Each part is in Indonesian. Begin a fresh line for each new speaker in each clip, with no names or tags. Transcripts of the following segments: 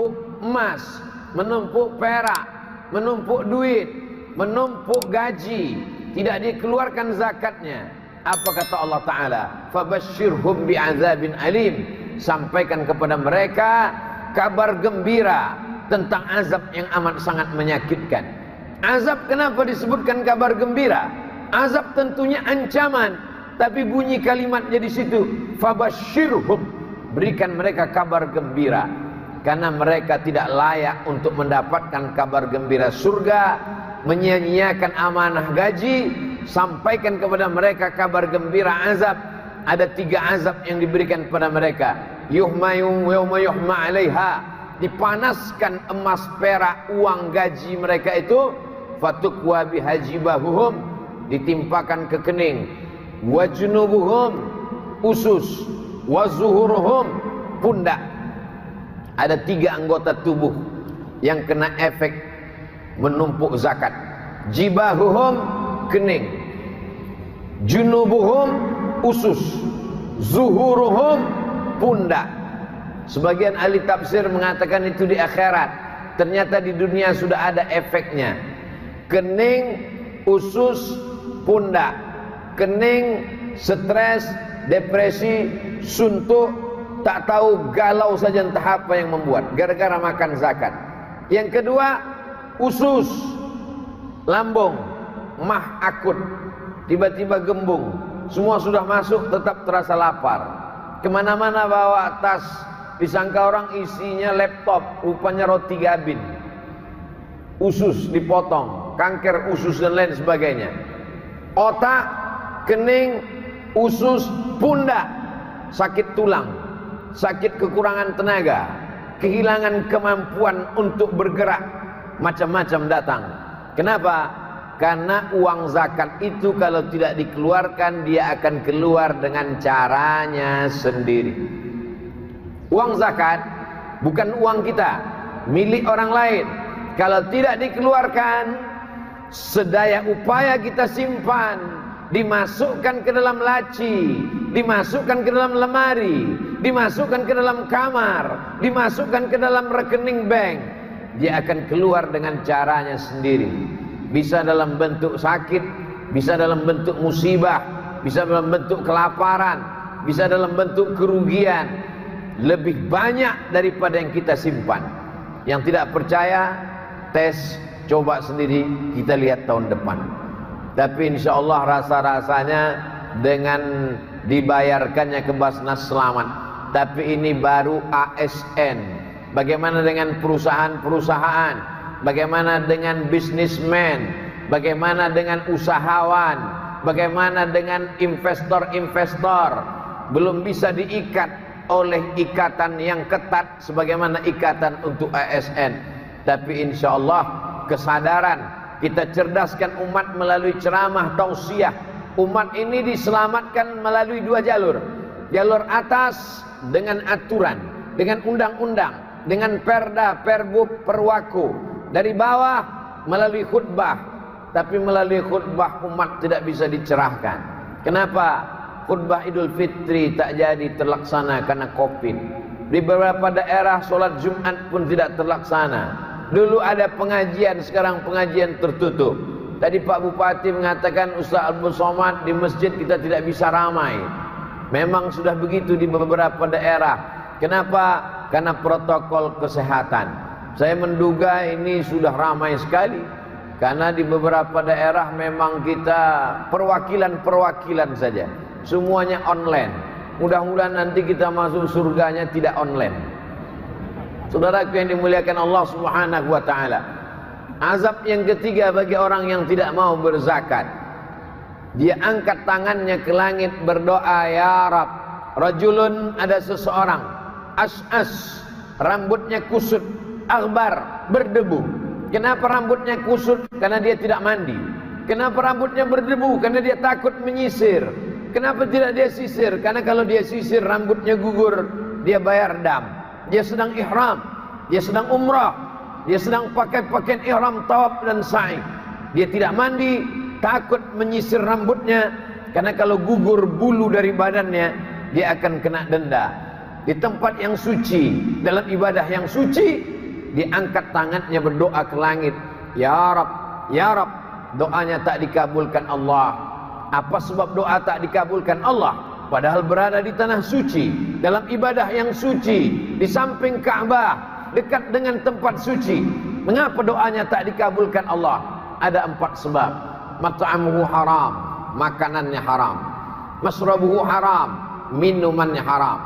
menumpuk emas, menumpuk perak, menumpuk duit, menumpuk gaji, tidak dikeluarkan zakatnya. Apa kata Allah Ta'ala? Fabashshirhum bi'adzabin alim. Sampaikan kepada mereka kabar gembira tentang azab yang amat sangat menyakitkan. Azab kenapa disebutkan kabar gembira? Azab tentunya ancaman, tapi bunyi kalimatnya di situ fabashshirhum, berikan mereka kabar gembira, karena mereka tidak layak untuk mendapatkan kabar gembira surga, menyia-nyiakan amanah gaji. Sampaikan kepada mereka kabar gembira azab. Ada 3 azab yang diberikan kepada mereka. Yawma yuhma 'alaiha, dipanaskan emas perak uang gaji mereka itu, fatukwa bihajibahuhum, ditimpakan ke kening, wajunubuhum, usus, wazuhuruhum, pundak. Ada 3 anggota tubuh yang kena efek menumpuk zakat. Jibahuhum, kening, junubuhum, usus, zuhuruhum, pundak. Sebagian ahli tafsir mengatakan itu di akhirat, ternyata di dunia sudah ada efeknya. Kening, usus, pundak. Kening, stres, depresi, suntuk, tak tahu, galau saja entah apa yang membuat, gara-gara makan zakat. Yang kedua, usus, lambung, mah akut, tiba-tiba gembung, semua sudah masuk tetap terasa lapar. Kemana-mana bawa tas, disangka orang isinya laptop, rupanya roti gabin. Usus dipotong, kanker usus dan lain sebagainya. Otak, kening, usus, pundak, sakit tulang, sakit kekurangan tenaga, kehilangan kemampuan untuk bergerak, macam-macam datang. Kenapa? Karena uang zakat itu kalau tidak dikeluarkan, dia akan keluar dengan caranya sendiri. Uang zakat bukan uang kita, milik orang lain. Kalau tidak dikeluarkan, sedaya upaya kita simpan, dimasukkan ke dalam laci, dimasukkan ke dalam lemari, dimasukkan ke dalam kamar, dimasukkan ke dalam rekening bank, dia akan keluar dengan caranya sendiri. Bisa dalam bentuk sakit, bisa dalam bentuk musibah, bisa dalam bentuk kelaparan, bisa dalam bentuk kerugian, lebih banyak daripada yang kita simpan. Yang tidak percaya, tes, coba sendiri, kita lihat tahun depan. Tapi insya Allah rasa-rasanya dengan dibayarkannya ke Basnas selamat. Tapi ini baru ASN. Bagaimana dengan perusahaan-perusahaan? Bagaimana dengan bisnismen? Bagaimana dengan usahawan? Bagaimana dengan investor-investor? Belum bisa diikat oleh ikatan yang ketat sebagaimana ikatan untuk ASN. Tapi insya Allah kesadaran, kita cerdaskan umat melalui ceramah tausiah. Umat ini diselamatkan melalui 2 jalur. Jalur atas dengan aturan, dengan undang-undang, dengan perda, perbub, perwaku. Dari bawah melalui khutbah. Tapi melalui khutbah umat tidak bisa dicerahkan. Kenapa? Khutbah Idul Fitri tak jadi terlaksana karena Covid. Di beberapa daerah solat Jumat pun tidak terlaksana. Dulu ada pengajian, sekarang pengajian tertutup. Tadi Pak Bupati mengatakan Ustaz Abdul Somad di masjid kita tidak bisa ramai. Memang sudah begitu di beberapa daerah. Kenapa? Karena protokol kesehatan. Saya menduga ini sudah ramai sekali. Karena di beberapa daerah memang kita perwakilan-perwakilan saja. Semuanya online. Mudah-mudahan nanti kita masuk surganya tidak online. Saudaraku yang dimuliakan Allah Subhanahu wa ta'ala. Azab yang ketiga bagi orang yang tidak mau berzakat. Dia angkat tangannya ke langit berdoa, ya Rab. Rajulun, ada seseorang, as'as, rambutnya kusut, akhbar, berdebu. Kenapa rambutnya kusut? Karena dia tidak mandi. Kenapa rambutnya berdebu? Karena dia takut menyisir. Kenapa tidak dia sisir? Karena kalau dia sisir rambutnya gugur, dia bayar dam. Dia sedang ihram, dia sedang umrah, dia sedang pakai pakaian ihram, tawaf dan sa'i. Dia tidak mandi, takut menyisir rambutnya, karena kalau gugur bulu dari badannya, dia akan kena denda. Di tempat yang suci, dalam ibadah yang suci, diangkat tangannya berdoa ke langit, ya Rab, ya Rab, doanya tak dikabulkan Allah. Apa sebab doa tak dikabulkan Allah? Padahal berada di tanah suci, dalam ibadah yang suci, di samping Ka'bah, dekat dengan tempat suci. Mengapa doanya tak dikabulkan Allah? Ada 4 sebab. Mat'amuhu haram, makanannya haram. Masrabuhu haram, minumannya haram.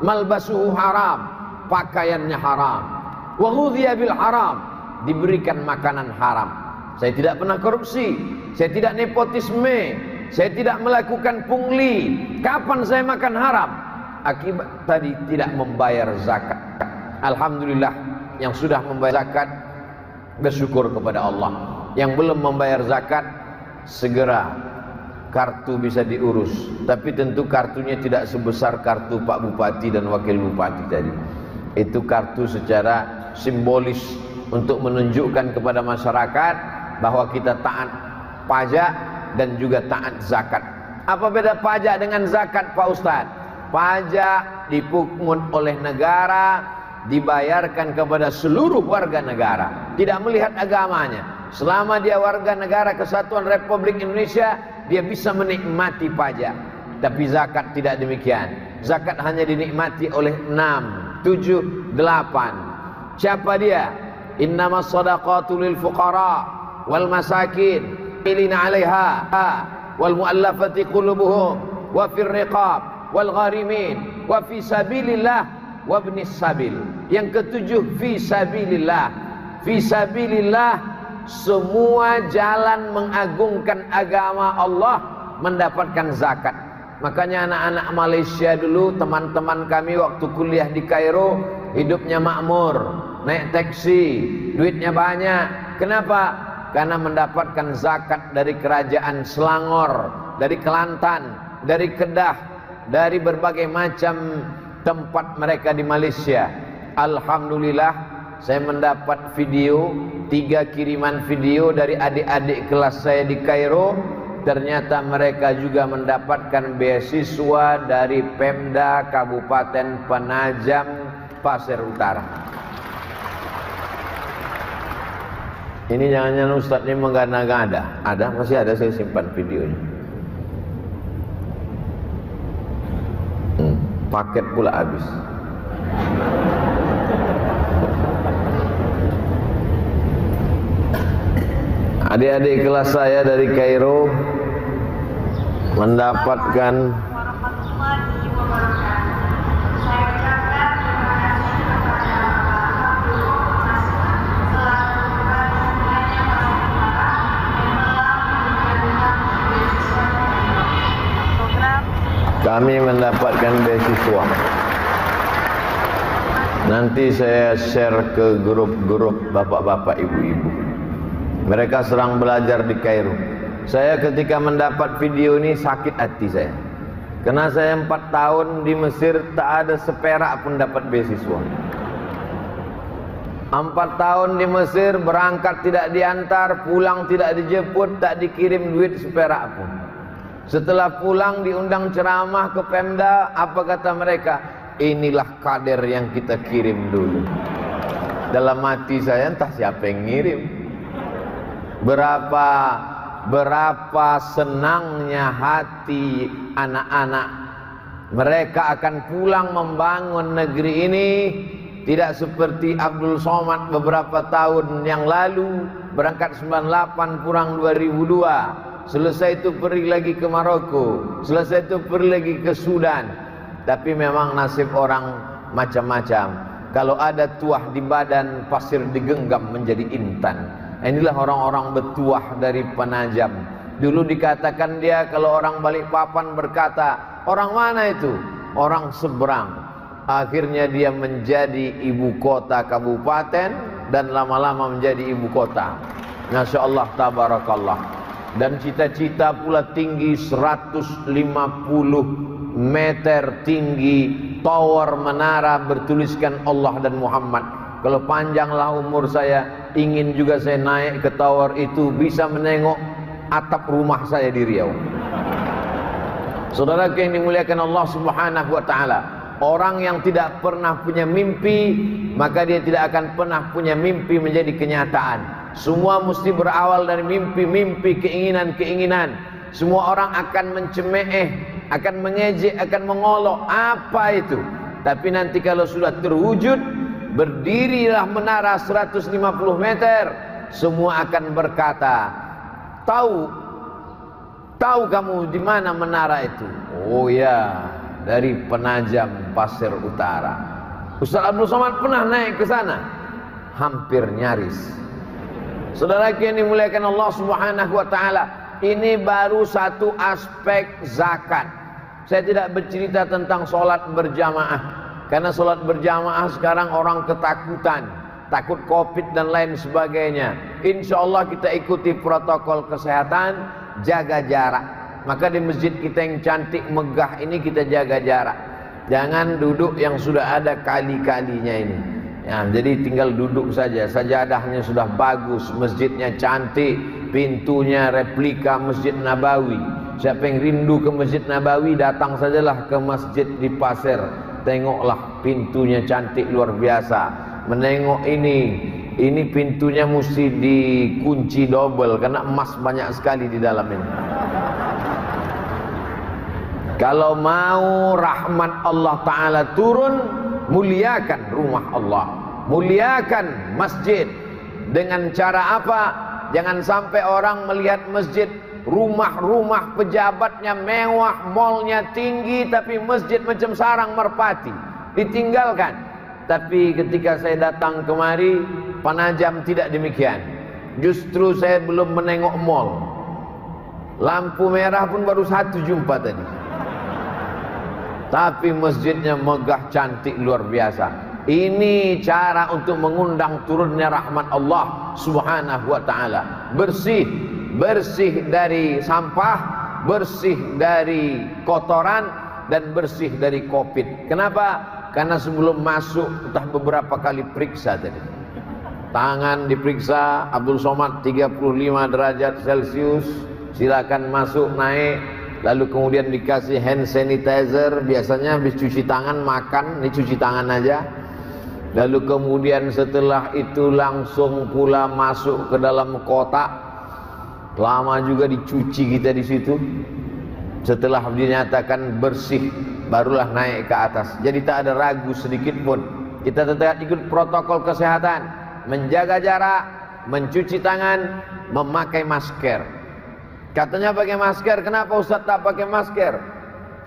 Malbasuhu haram, pakaiannya haram. Wa ghudhiya bil haram, diberikan makanan haram. Saya tidak pernah korupsi, saya tidak nepotisme, saya tidak melakukan pungli. Kapan saya makan haram? Akibat tadi tidak membayar zakat. Alhamdulillah, yang sudah membayar zakat bersyukur kepada Allah. Yang belum membayar zakat, segera kartu bisa diurus. Tapi tentu kartunya tidak sebesar kartu Pak Bupati dan Wakil Bupati tadi. Itu kartu secara simbolis untuk menunjukkan kepada masyarakat bahwa kita taat pajak dan juga taat zakat. Apa beda pajak dengan zakat, Pak Ustadz? Pajak dipungut oleh negara, dibayarkan kepada seluruh warga negara, tidak melihat agamanya. Selama dia warga negara Kesatuan Republik Indonesia, dia bisa menikmati pajak. Tapi zakat tidak demikian. Zakat hanya dinikmati oleh 6, 7, 8. Siapa dia? Innamas shadaqatu lil fuqara wal masakin ilina 'alaiha wal mu'allafati qulubuhum wa fir riqab wal gharimin wa fi sabilillah wa ibnis sabil. Yang ketujuh, fi sabilillah. Fi sabilillah, semua jalan mengagungkan agama Allah mendapatkan zakat. Makanya anak-anak Malaysia dulu, teman-teman kami waktu kuliah di Kairo, hidupnya makmur, naik taksi, duitnya banyak. Kenapa? Karena mendapatkan zakat dari kerajaan Selangor, dari Kelantan, dari Kedah, dari berbagai macam tempat mereka di Malaysia. Alhamdulillah, saya mendapat video, 3 kiriman video dari adik-adik kelas saya di Kairo. Ternyata mereka juga mendapatkan beasiswa dari Pemda Kabupaten Penajam Pasir Utara. Ini jangan-jangan Ustadz ini menggada-gada. Ada, masih ada, saya simpan videonya. Paket pula habis. Adik-adik kelas saya dari Kairo mendapatkan kami mendapatkan beasiswa. Nanti saya share ke grup-grup bapak-bapak, ibu-ibu. Mereka sedang belajar di Kairo. Saya ketika mendapat video ini sakit hati saya. Karena saya 4 tahun di Mesir tak ada seperak pun dapat beasiswa. 4 tahun di Mesir berangkat tidak diantar, pulang tidak dijemput, tak dikirim duit seperak pun. Setelah pulang diundang ceramah ke Pemda, apa kata mereka? Inilah kader yang kita kirim dulu. Dalam hati saya, entah siapa yang ngirim. Berapa senangnya hati anak-anak. Mereka akan pulang membangun negeri ini. Tidak seperti Abdul Somad beberapa tahun yang lalu, berangkat 98 pulang 2002. Selesai itu pergi lagi ke Maroko, selesai itu pergi lagi ke Sudan. Tapi memang nasib orang macam-macam. Kalau ada tuah di badan, pasir digenggam menjadi intan. Inilah orang-orang bertuah dari Penajam. Dulu dikatakan dia, kalau orang Balikpapan berkata, orang mana itu? Orang seberang. Akhirnya dia menjadi ibu kota kabupaten dan lama-lama menjadi ibu kota. Masya Allah, tabarakallah. Dan cita-cita pula tinggi 150 meter tinggi, tower menara bertuliskan Allah dan Muhammad. Kalau panjanglah umur saya, ingin juga saya naik ke tower itu, bisa menengok atap rumah saya di Riau. Saudara yang dimuliakan Allah Subhanahu wa taala, orang yang tidak pernah punya mimpi maka dia tidak akan pernah punya mimpi menjadi kenyataan. Semua mesti berawal dari mimpi-mimpi, keinginan-keinginan. Semua orang akan mencemeh, akan mengejek, akan mengolok. Apa itu? Tapi nanti kalau sudah terwujud, berdirilah menara 150 meter, semua akan berkata, tahu kamu di mana menara itu? Oh ya, dari Penajam Pasir Utara. Ustaz Abdul Somad pernah naik ke sana? Hampir nyaris. Saudara yang dimuliakan Allah Subhanahu wa taala, ini baru satu aspek zakat. Saya tidak bercerita tentang sholat berjamaah, karena sholat berjamaah sekarang orang ketakutan, takut COVID dan lain sebagainya. Insya Allah kita ikuti protokol kesehatan, jaga jarak. Maka di masjid kita yang cantik megah ini kita jaga jarak. Jangan duduk yang sudah ada kali-kalinya ini. Ya, jadi tinggal duduk saja. Sajadahnya sudah bagus, masjidnya cantik, pintunya replika Masjid Nabawi. Siapa yang rindu ke Masjid Nabawi, datang sajalah ke masjid di Pasir. Tengoklah pintunya cantik luar biasa. Menengok ini pintunya mesti dikunci double karena emas banyak sekali di dalam ini. Kalau mau rahmat Allah Ta'ala turun, muliakan rumah Allah, muliakan masjid. Dengan cara apa? Jangan sampai orang melihat masjid, rumah-rumah pejabatnya mewah, malnya tinggi, tapi masjid macam sarang merpati, ditinggalkan. Tapi ketika saya datang kemari, Penajam tidak demikian. Justru saya belum menengok mal, lampu merah pun baru satu jumpa tadi, tapi masjidnya megah cantik luar biasa. Ini cara untuk mengundang turunnya rahmat Allah Subhanahu wa taala. Bersih dari sampah, bersih dari kotoran, dan bersih dari COVID. Kenapa? Karena sebelum masuk entah beberapa kali periksa tadi. Tangan diperiksa, Abdul Somad 35 derajat Celcius, silakan masuk naik. Lalu kemudian dikasih hand sanitizer, biasanya habis cuci tangan makan, ini cuci tangan aja. Lalu kemudian setelah itu langsung pula masuk ke dalam kotak. Lama juga dicuci kita di situ. Setelah dinyatakan bersih, barulah naik ke atas. Jadi tak ada ragu sedikit pun. Kita tetap ikut protokol kesehatan, menjaga jarak, mencuci tangan, memakai masker. Katanya pakai masker, kenapa Ustaz tak pakai masker?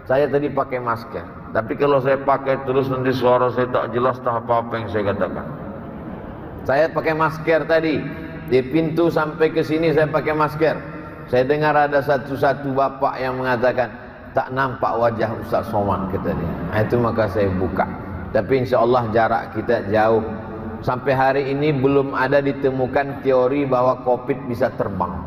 Saya tadi pakai masker, tapi kalau saya pakai terus nanti suara saya tak jelas, tak apa-apa yang saya katakan. Saya pakai masker tadi, di pintu sampai ke sini saya pakai masker. Saya dengar ada satu bapak yang mengatakan, tak nampak wajah Ustaz Somad, kata dia. Nah, itu maka saya buka. Tapi insya Allah jarak kita jauh. Sampai hari ini belum ada ditemukan teori bahwa COVID bisa terbang.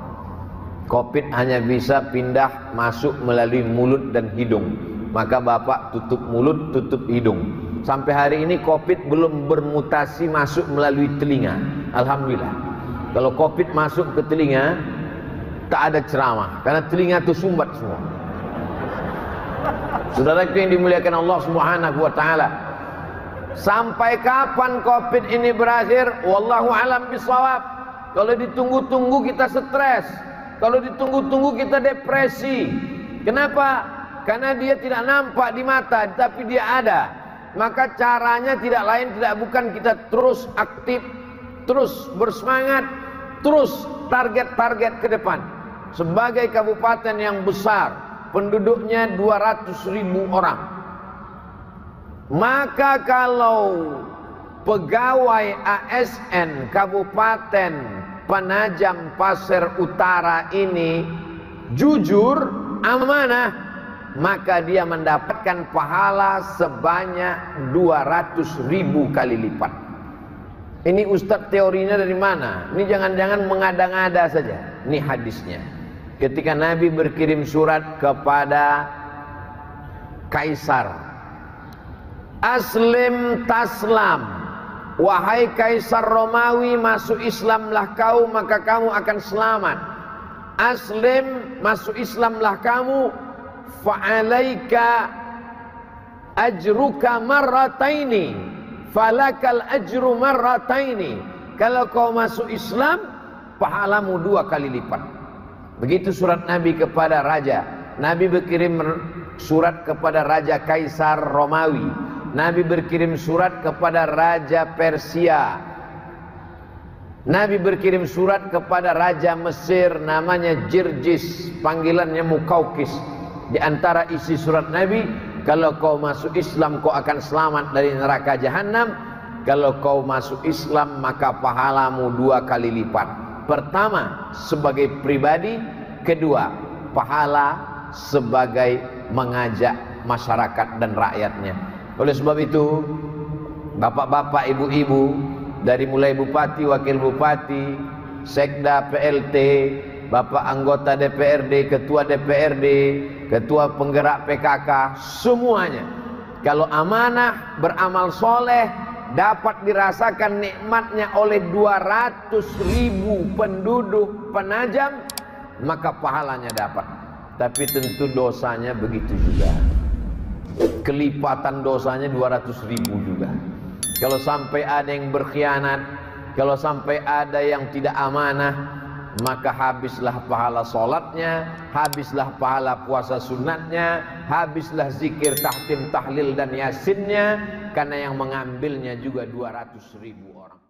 COVID hanya bisa pindah masuk melalui mulut dan hidung. Maka bapak tutup mulut, tutup hidung. Sampai hari ini COVID belum bermutasi masuk melalui telinga. Alhamdulillah. Kalau COVID masuk ke telinga, tak ada ceramah, karena telinga itu sumbat semua. Saudara yang dimuliakan Allah Subhanahu wa taala, sampai kapan COVID ini berakhir? Wallahu alam bisawab. Kalau ditunggu-tunggu kita stres, kalau ditunggu-tunggu kita depresi. Kenapa? Karena dia tidak nampak di mata, tapi dia ada. Maka caranya tidak lain, tidak bukan kita terus aktif, terus bersemangat, terus target-target ke depan. Sebagai kabupaten yang besar, penduduknya 200.000 orang, maka kalau pegawai ASN Kabupaten Penajam Pasir Utara ini jujur, amanah, maka dia mendapatkan pahala sebanyak 200.000 kali lipat. Ini Ustadz teorinya dari mana? Ini jangan-jangan mengada-ngada saja. Ini hadisnya. Ketika Nabi berkirim surat kepada Kaisar, Aslim taslam, wahai Kaisar Romawi, masuk Islamlah kau, maka kamu akan selamat. Aslim, masuk Islamlah kamu, fa'alaika ajruka marrataini, falakal ajru marrataini. Kalau kau masuk Islam, pahalamu 2 kali lipat. Begitu surat Nabi kepada raja. Nabi berkirim surat kepada Raja Kaisar Romawi. Nabi berkirim surat kepada Raja Persia. Nabi berkirim surat kepada Raja Mesir namanya Jirjis, panggilannya Mukaukis. Di antara isi surat Nabi, kalau kau masuk Islam kau akan selamat dari neraka jahanam. Kalau kau masuk Islam maka pahalamu 2 kali lipat. Pertama sebagai pribadi, kedua pahala sebagai mengajak masyarakat dan rakyatnya. Oleh sebab itu, bapak-bapak, ibu-ibu, dari mulai bupati, wakil bupati, sekda, PLT, bapak anggota DPRD, ketua DPRD, ketua penggerak PKK, semuanya kalau amanah, beramal soleh, dapat dirasakan nikmatnya oleh 200.000 penduduk Penajam, maka pahalanya dapat. Tapi tentu dosanya begitu juga, kelipatan dosanya 200.000 juga. Kalau sampai ada yang berkhianat, kalau sampai ada yang tidak amanah, maka habislah pahala sholatnya, habislah pahala puasa sunatnya, habislah zikir, tahtim, tahlil dan yasinnya, karena yang mengambilnya juga 200.000 orang.